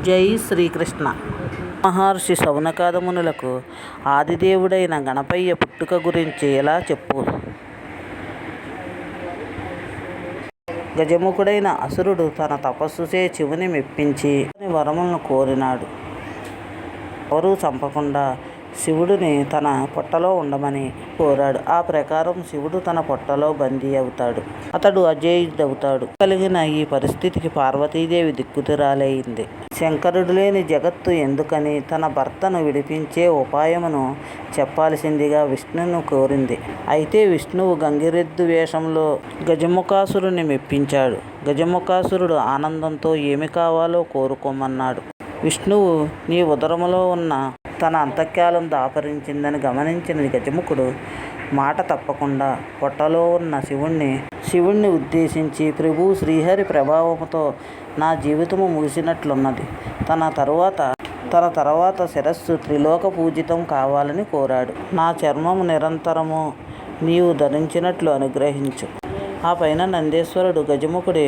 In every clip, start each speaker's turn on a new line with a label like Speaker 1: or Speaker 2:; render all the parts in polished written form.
Speaker 1: జై శ్రీకృష్ణ. మహర్షి శౌనకాదిమునులకు ఆదిదేవుడైన గణపయ్య పుట్టుక గురించి ఇలా చెప్పు. గజముఖుడైన అసురుడు తన తపస్సుచే శివుని మెప్పించి వరములను కోరినాడు. ఎవరూ చంపకుండా శివుడిని తన పొట్టలో ఉండమని కోరాడు. ఆ ప్రకారం శివుడు తన పొట్టలో బందీ అవుతాడు. అతడు అజేయుడవుతాడు. కలిగిన ఈ పరిస్థితికి పార్వతీదేవి దిక్కుతిరాలైంది. శంకరుడు లేని జగత్తు ఎందుకని తన భర్తను విడిపించే ఉపాయమును చెప్పాల్సిందిగా విష్ణును కోరింది. అయితే విష్ణువు గంగిరెద్దు వేషంలో గజముఖాసురుని మెప్పించాడు. గజముఖాసురుడు ఆనందంతో ఏమి కావాలో కోరుకోమన్నాడు. విష్ణువు నీ ఉదరములో ఉన్న తన అంతఃకాలం దాపరించిందని గమనించిన గజముఖుడు మాట తప్పకుండా పొట్టలో ఉన్న శివుణ్ణి ఉద్దేశించి, ప్రభు శ్రీహరి ప్రభావముతో నా జీవితము ముగిసినట్లున్నది. తన తర్వాత శిరస్సు త్రిలోక పూజితం కావాలని కోరాడు. నా చర్మము నిరంతరము నీవు ధరించినట్లు అనుగ్రహించు. ఆ పైన నందీశ్వరుడు గజముఖుడి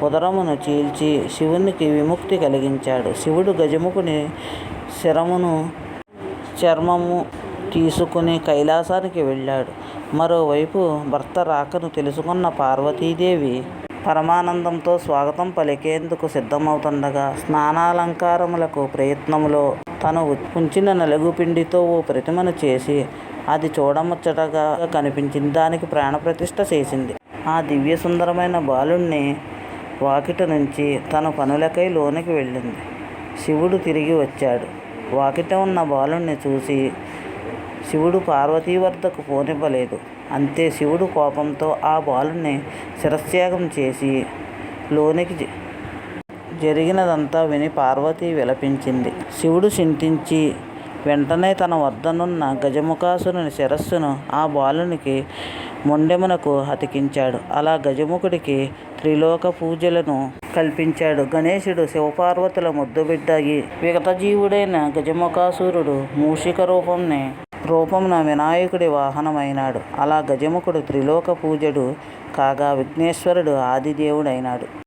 Speaker 1: ఉదరమును చీల్చి శివునికి విముక్తి కలిగించాడు. శివుడు గజముఖుని చర్మము తీసుకుని కైలాసానికి వెళ్ళాడు. మరోవైపు భర్త రాకను తెలుసుకున్న పార్వతీదేవి పరమానందంతో స్వాగతం పలికేందుకు సిద్ధమవుతుండగా స్నానాలంకారములకు ప్రయత్నములో తను ఉంచిన నలుగుపిండితో ఓ ప్రతిమను చేసి అది చూడముచ్చటగా కనిపించింది. దానికి ప్రాణప్రతిష్ఠ చేసింది. ఆ దివ్య సుందరమైన బాలుణ్ణి వాకిట నుంచి తన పనులకై లోనికి వెళ్ళింది. శివుడు తిరిగి వచ్చాడు. వాకిట ఉన్న బాలుణ్ణి చూసి శివుడు పార్వతీ వద్దకు పోనివ్వలేదు. అంతే శివుడు కోపంతో ఆ బాలుణ్ణి శిరస్త్యాగం చేసి లోనికి జరిగినదంతా విని పార్వతి విలపించింది. శివుడు చింతించి వెంటనే తన వద్దనున్న గజముఖాసురుని శిరస్సును ఆ బాలునికి మొండెమునకు అతికించాడు. అలా గజముఖుడికి త్రిలోక పూజలను కల్పించాడు. గణేశుడు శివపార్వతుల ముద్దుబిడ్డ విగతజీవుడైన గజముఖాసురుడు మూషిక రూపమున వినాయకుడి వాహనమైనాడు. అలా గజముఖుడు త్రిలోక పూజడు కాగా విఘ్నేశ్వరుడు ఆదిదేవుడైనాడు.